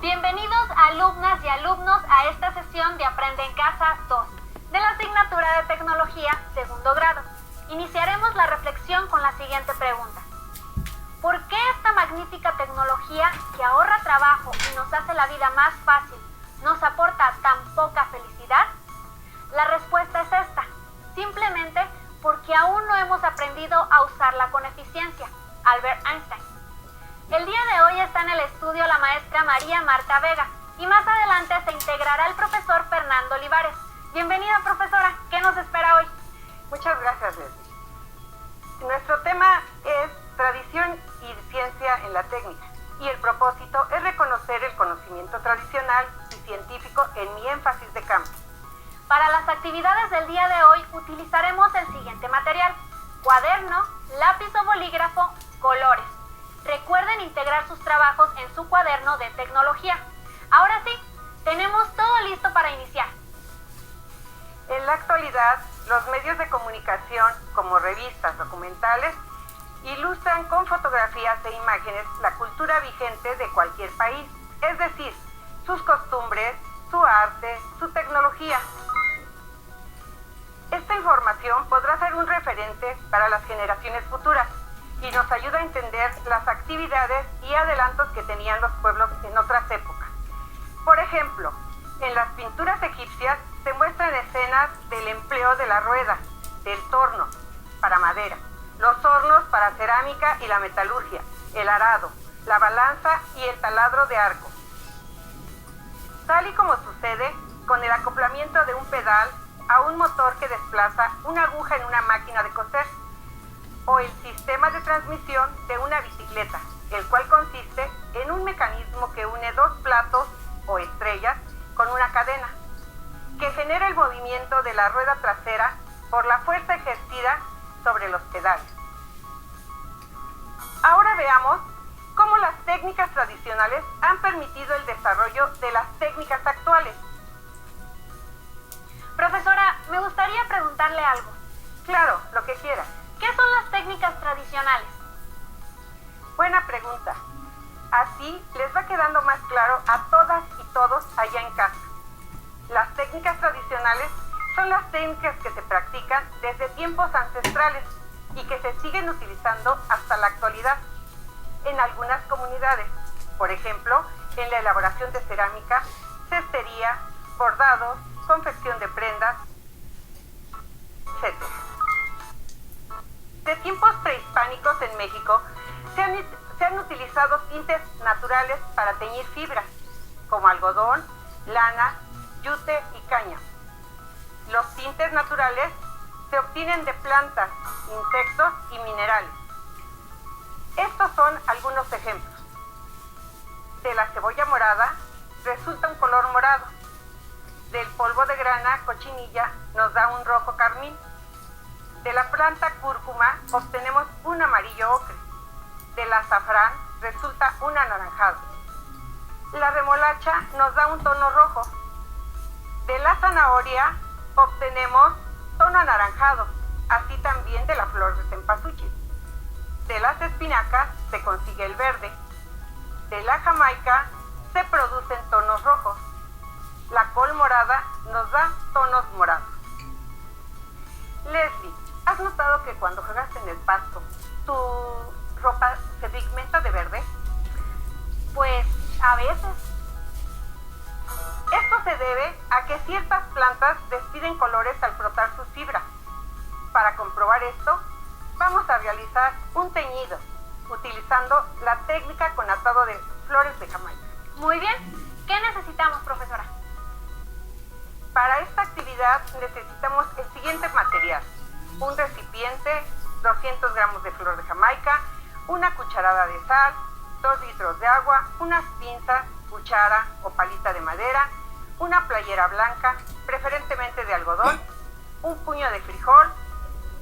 Bienvenidos alumnas y alumnos a esta sesión de Aprende en Casa 2 de la asignatura de Tecnología, segundo grado. Iniciaremos la reflexión con la siguiente pregunta. ¿Por qué esta magnífica tecnología que ahorra trabajo y nos hace la vida más fácil nos aporta tan poca felicidad? La respuesta es esta, simplemente porque aún no hemos aprendido a usarla con eficiencia. Albert Einstein. El día de hoy está en el estudio la maestra María Marta Vega y más adelante se integrará el profesor Fernando Olivares. Bienvenida, profesora. ¿Qué nos espera hoy? Muchas gracias, Leslie. Nuestro tema es tradición y ciencia en la técnica y el propósito es reconocer el conocimiento tradicional y científico en mi énfasis de campo. Para las actividades del día de hoy utilizaremos el siguiente material: cuaderno, lápiz o bolígrafo, colores. Recuerden integrar sus trabajos en su cuaderno de tecnología. Ahora sí, tenemos todo listo para iniciar. En la actualidad, los medios de comunicación, como revistas, documentales, ilustran con fotografías e imágenes la cultura vigente de cualquier país, es decir, sus costumbres, su arte, su tecnología. Esta información podrá ser un referente para las generaciones futuras y nos ayuda a entender las actividades y adelantos que tenían los pueblos en otras épocas. Por ejemplo, en las pinturas egipcias se muestran escenas del empleo de la rueda, del torno para madera, los hornos para cerámica y la metalurgia, el arado, la balanza y el taladro de arco. Tal y como sucede con el acoplamiento de un pedal a un motor que desplaza una aguja en una máquina de coser, o el sistema de transmisión de una bicicleta, el cual consiste en un mecanismo que une dos platos o estrellas con una cadena, que genera el movimiento de la rueda trasera por la fuerza ejercida sobre los pedales. Ahora veamos cómo las técnicas tradicionales han permitido el desarrollo de las técnicas actuales. Profesora, me gustaría preguntarle algo. Claro, lo que quiera. ¿Qué son las técnicas tradicionales? Buena pregunta. Así les va quedando más claro a todas y todos allá en casa. Las técnicas tradicionales son las técnicas que se practican desde tiempos ancestrales y que se siguen utilizando hasta la actualidad en algunas comunidades. Por ejemplo, en la elaboración de cerámica, cestería, bordados, confección de prendas, etc. De tiempos prehispánicos en México se han utilizado tintes naturales para teñir fibras, como algodón, lana, yute y caña. Los tintes naturales se obtienen de plantas, insectos y minerales. Estos son algunos ejemplos. De la cebolla morada resulta un color morado. Del polvo de grana, cochinilla, nos da un rojo carmín. De la planta cúrcuma obtenemos un amarillo ocre. Del azafrán resulta un anaranjado. La remolacha nos da un tono rojo. De la zanahoria obtenemos tono anaranjado, así también de la flor de cempasúchil. De las espinacas se consigue el verde. De la jamaica se producen tonos rojos. La col morada nos da tonos morados. Leslie, ¿has notado que cuando juegas en el pasto, tu ropa se pigmenta de verde? Pues a veces. Esto se debe a que ciertas plantas despiden colores al frotar sus fibras. Para comprobar esto, vamos a realizar un teñido utilizando la técnica con atado de flores de Jamaica. Muy bien. ¿Qué necesitamos, profesora? Para esta actividad necesitamos el siguiente material: un recipiente, 200 gramos de flor de Jamaica, una cucharada de sal, 2 litros de agua, unas pinzas, cuchara o palita de madera, una playera blanca, preferentemente de algodón, un puño de frijol,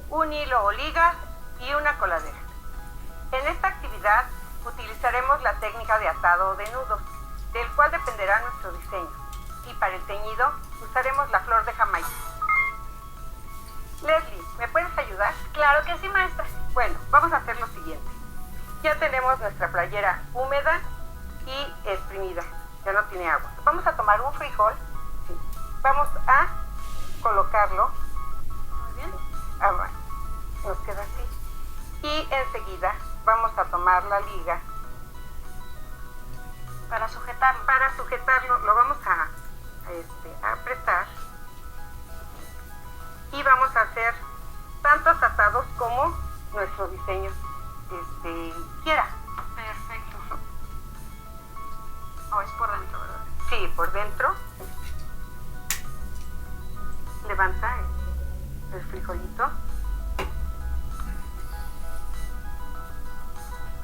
un hilo o ligas y una coladera. En esta actividad utilizaremos la técnica de atado o de nudos, del cual dependerá nuestro diseño, y para el teñido usaremos la flor de Jamaica. Leslie, ¿me puedes ayudar? Claro que sí, maestra. Bueno, vamos a hacer lo siguiente. Ya tenemos nuestra playera húmeda y exprimida. ya no tiene agua. Vamos a tomar un frijol, ¿sí? Vamos a colocarlo. Muy bien. Nos queda así. Y enseguida vamos a tomar la liga. Para sujetarlo. Para sujetarlo lo vamos a apretar. Y vamos a hacer tantos atados como nuestro diseño quiera. Perfecto. Es por dentro, ¿verdad? Sí, por dentro. Levanta el frijolito.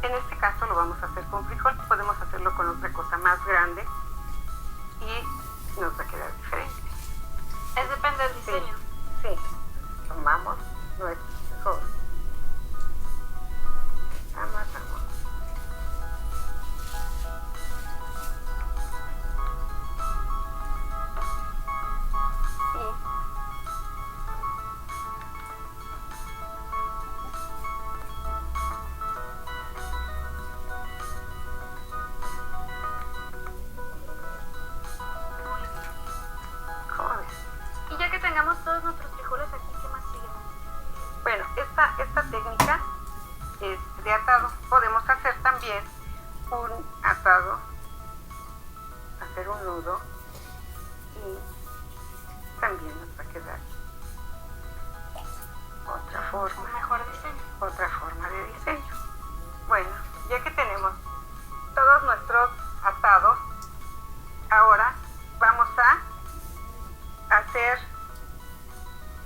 En este caso lo vamos a hacer con frijol. Podemos hacerlo con otra cosa más grande y nos va a quedar diferente. Es depende del diseño. Sí. Tomamos nuestro frijol. Amasamos. Y ya que tengamos todos nuestros frijoles aquí, ¿qué más sigue? Bueno, esta técnica de atado, podemos hacer también un atado, hacer un nudo y también nos va a quedar otra forma. Un mejor diseño. Otra forma de diseño. Bueno, ya que tenemos todos nuestros atados, ahora vamos a hacer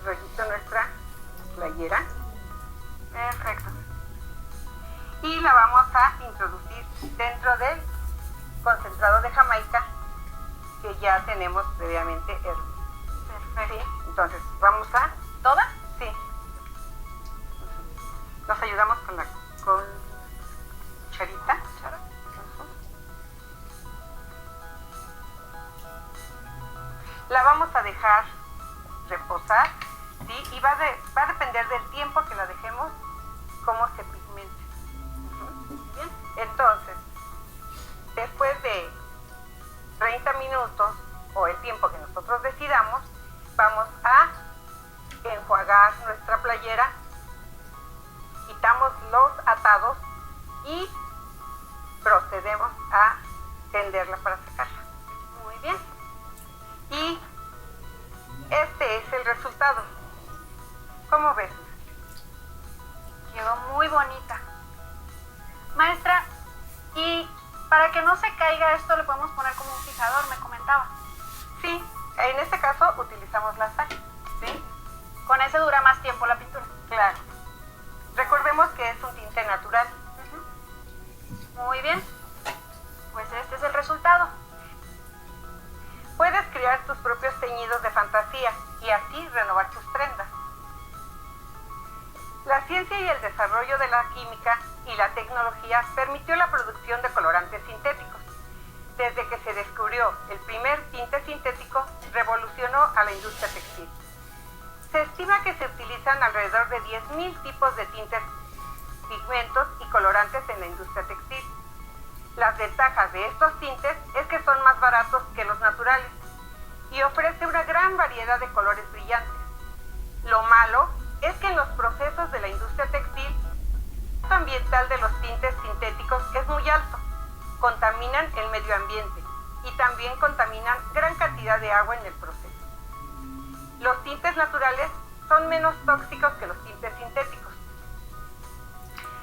rollito nuestra playera. Perfecto. Y la vamos a introducir dentro del concentrado de Jamaica que ya tenemos previamente hervido. Perfecto. ¿Sí? Entonces, vamos a... ¿Toda? Sí. Nos ayudamos con cucharita. La vamos a dejar reposar, ¿sí? Y va a depender del tiempo que la dejemos, cómo se pigmente. Bien. Entonces, después de 30 minutos o el tiempo que nosotros decidamos, vamos a enjuagar nuestra playera, quitamos los atados y procedemos a tenderla para secarla. Muy bien. Y este es el resultado. ¿Cómo ves? Quedó muy bonita. Maestra, y para que no se caiga esto le podemos poner como un fijador, me comentaba. Sí, en este caso utilizamos la sal. ¿Sí? Con ese dura más tiempo la pintura. Claro. Recordemos que es un tinte natural. Muy bien. Pues este es el resultado. Puedes crear tus propios teñidos de fantasía y así renovar tus prendas. La ciencia y el desarrollo de la química y la tecnología permitió la producción de colorantes sintéticos. Desde que se descubrió el primer tinte sintético, revolucionó a la industria textil. Se estima que se utilizan alrededor de 10.000 tipos de tintes, pigmentos y colorantes en la industria textil. Las ventajas de estos tintes es que son más baratos que los naturales y ofrece una gran variedad de colores brillantes. Lo malo es que en los procesos de la industria textil, el impacto ambiental de los tintes sintéticos es muy alto. Contaminan el medio ambiente y también contaminan gran cantidad de agua en el proceso. Los tintes naturales son menos tóxicos que los tintes sintéticos.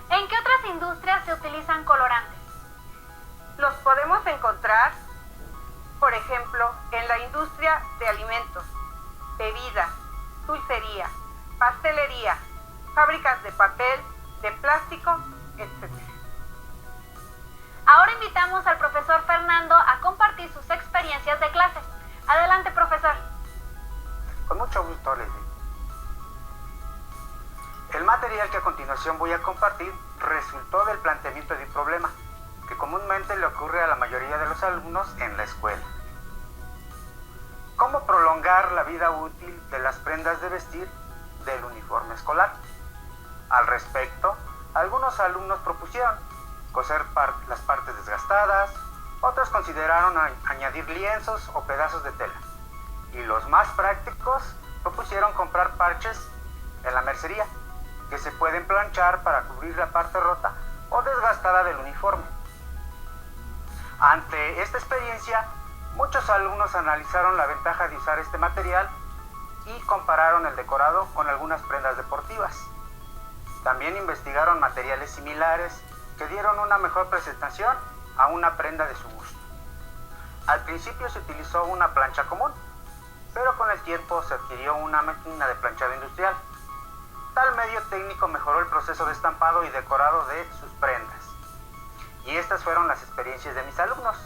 ¿En qué otras industrias se utilizan colorantes? Los podemos encontrar, por ejemplo, en la industria de alimentos, bebidas, dulcería, pastelería, fábricas de papel, de plástico, etc. Ahora invitamos al profesor Fernando a compartir sus experiencias de clase. Adelante, profesor. Con mucho gusto, Leslie. El material que a continuación voy a compartir resultó del planteamiento de un problema que comúnmente le ocurre a la mayoría de los alumnos en la escuela. ¿Cómo prolongar la vida útil de las prendas de vestir del uniforme escolar? Al respecto, algunos alumnos propusieron coser las partes desgastadas, Otros consideraron añadir lienzos o pedazos de tela. Y los más prácticos propusieron comprar parches en la mercería, que se pueden planchar para cubrir la parte rota o desgastada del uniforme. Ante esta experiencia, muchos alumnos analizaron la ventaja de usar este material y compararon el decorado con algunas prendas deportivas. También investigaron materiales similares que dieron una mejor presentación a una prenda de su gusto. Al principio se utilizó una plancha común, pero con el tiempo se adquirió una máquina de planchado industrial. Tal medio técnico mejoró el proceso de estampado y decorado de sus prendas. Y estas fueron las experiencias de mis alumnos.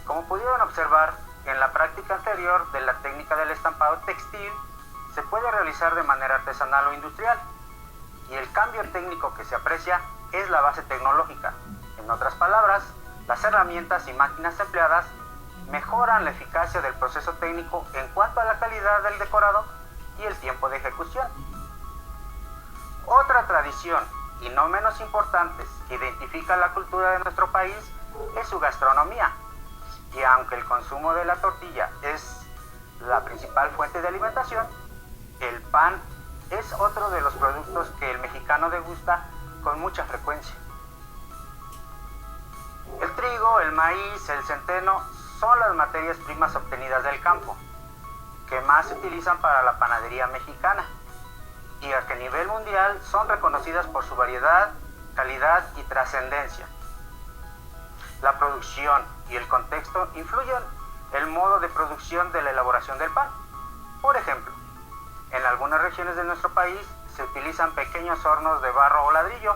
Como pudieron observar, en la práctica anterior de la técnica del estampado textil se puede realizar de manera artesanal o industrial, y el cambio técnico que se aprecia es la base tecnológica. En otras palabras, las herramientas y máquinas empleadas mejoran la eficacia del proceso técnico en cuanto a la calidad del decorado y el tiempo de ejecución. Otra tradición, y no menos importante, que identifica la cultura de nuestro país es su gastronomía. Y aunque el consumo de la tortilla es la principal fuente de alimentación, el pan es otro de los productos que el mexicano degusta con mucha frecuencia. El trigo, el maíz, el centeno son las materias primas obtenidas del campo, que más se utilizan para la panadería mexicana. y a que a nivel mundial son reconocidas por su variedad, calidad y trascendencia. La producción y el contexto influyen el modo de producción de la elaboración del pan. Por ejemplo, en algunas regiones de nuestro país se utilizan pequeños hornos de barro o ladrillo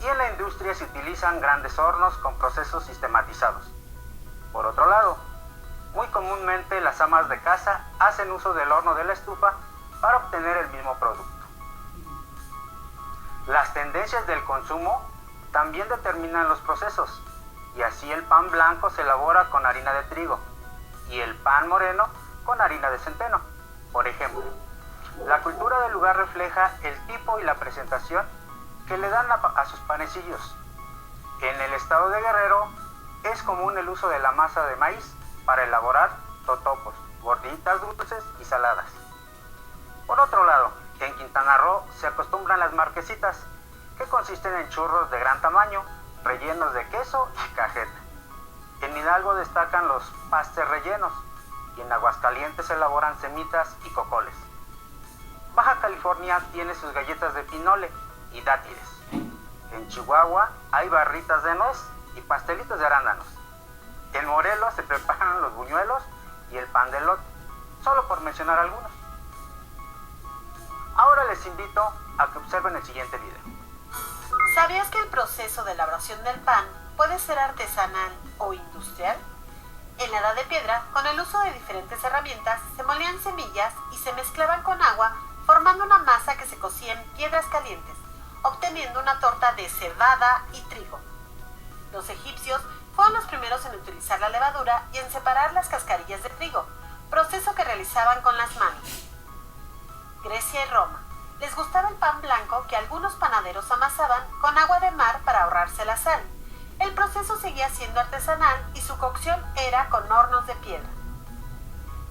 y en la industria se utilizan grandes hornos con procesos sistematizados. Por otro lado, muy comúnmente las amas de casa hacen uso del horno de la estufa para obtener el mismo producto. Las tendencias del consumo también determinan los procesos, y así el pan blanco se elabora con harina de trigo y el pan moreno con harina de centeno. Por ejemplo, la cultura del lugar refleja el tipo y la presentación que le dan a sus panecillos. En el estado de Guerrero es común el uso de la masa de maíz para elaborar totopos, gorditas dulces y saladas. Por otro lado, en Quintana Roo se acostumbran las marquesitas, que consisten en churros de gran tamaño, rellenos de queso y cajeta. En Hidalgo destacan los pastes rellenos y en Aguascalientes se elaboran semitas y cocoles. Baja California tiene sus galletas de pinole y dátiles. En Chihuahua hay barritas de nuez y pastelitos de arándanos. En Morelos se preparan los buñuelos y el pan de elote, solo por mencionar algunos. Ahora les invito a que observen el siguiente video. ¿Sabías que el proceso de elaboración del pan puede ser artesanal o industrial? En la Edad de Piedra, con el uso de diferentes herramientas, se molían semillas y se mezclaban con agua, formando una masa que se cocía en piedras calientes, obteniendo una torta de cebada y trigo. Los egipcios fueron los primeros en utilizar la levadura y en separar las cascarillas de trigo, proceso que realizaban con las manos. Grecia y Roma. Les gustaba el pan blanco que algunos panaderos amasaban con agua de mar para ahorrarse la sal. El proceso seguía siendo artesanal y su cocción era con hornos de piedra.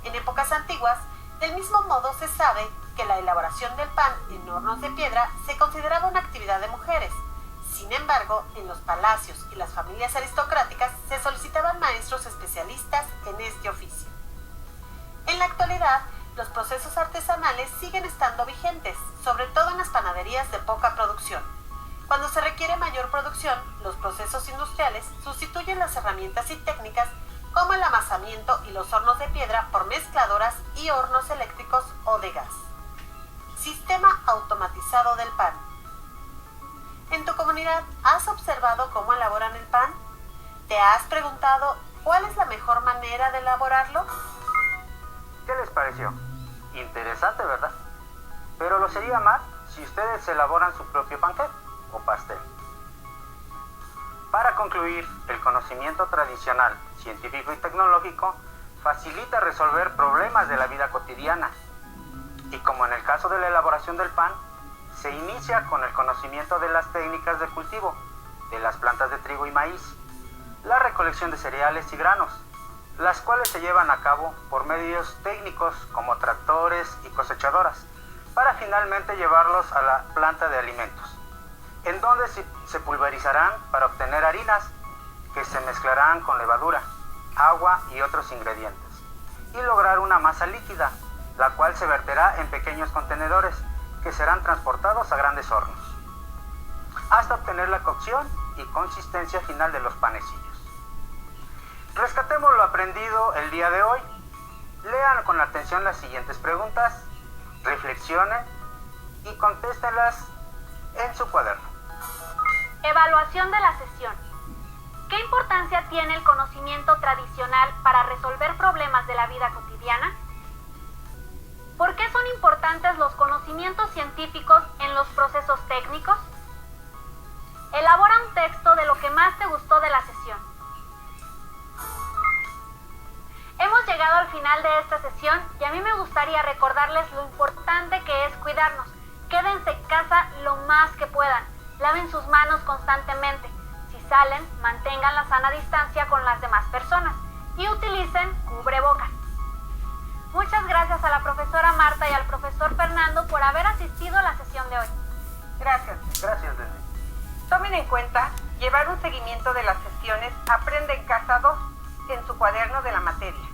En épocas antiguas, del mismo modo se sabe que la elaboración del pan en hornos de piedra se consideraba una actividad de mujeres. Sin embargo, en los palacios y las familias aristocráticas se solicitaban maestros especialistas en este oficio. En la actualidad, los procesos artesanales siguen estando vigentes, sobre todo en las panaderías de poca producción. Cuando se requiere mayor producción, los procesos industriales sustituyen las herramientas y técnicas como el amasamiento y los hornos de piedra por mezcladoras y hornos eléctricos o de gas. Sistema automatizado del pan. ¿En tu comunidad has observado cómo elaboran el pan? ¿Te has preguntado cuál es la mejor manera de elaborarlo? ¿Qué les pareció? Interesante, ¿verdad? Pero lo sería más si ustedes elaboran su propio panqué o pastel. Para concluir, el conocimiento tradicional, científico y tecnológico facilita resolver problemas de la vida cotidiana. Y como en el caso de la elaboración del pan, se inicia con el conocimiento de las técnicas de cultivo, de las plantas de trigo y maíz, la recolección de cereales y granos, las cuales se llevan a cabo por medios técnicos como tractores y cosechadoras, para finalmente llevarlos a la planta de alimentos, en donde se pulverizarán para obtener harinas que se mezclarán con levadura, agua y otros ingredientes, y lograr una masa líquida, la cual se verterá en pequeños contenedores que serán transportados a grandes hornos, hasta obtener la cocción y consistencia final de los panecillos. Rescatemos lo aprendido el día de hoy. Lean con atención las siguientes preguntas, reflexionen y contéstenlas en su cuaderno. Evaluación de la sesión. ¿Qué importancia tiene el conocimiento tradicional para resolver problemas de la vida cotidiana? ¿Por qué son importantes los conocimientos científicos en los procesos técnicos? Elabora un texto de lo que más te gustó de la sesión. Hemos llegado al final de esta sesión y a mí me gustaría recordarles lo importante que es cuidarnos. Quédense en casa lo más que puedan. Laven sus manos constantemente. Si salen, mantengan la sana distancia con las demás personas y utilicen cubrebocas. Muchas gracias a la profesora Marta y al profesor Fernando por haber asistido a la sesión de hoy. Gracias. Gracias, Leslie. Tomen en cuenta llevar un seguimiento de las sesiones Aprende en Casa 2 en su cuaderno de la materia.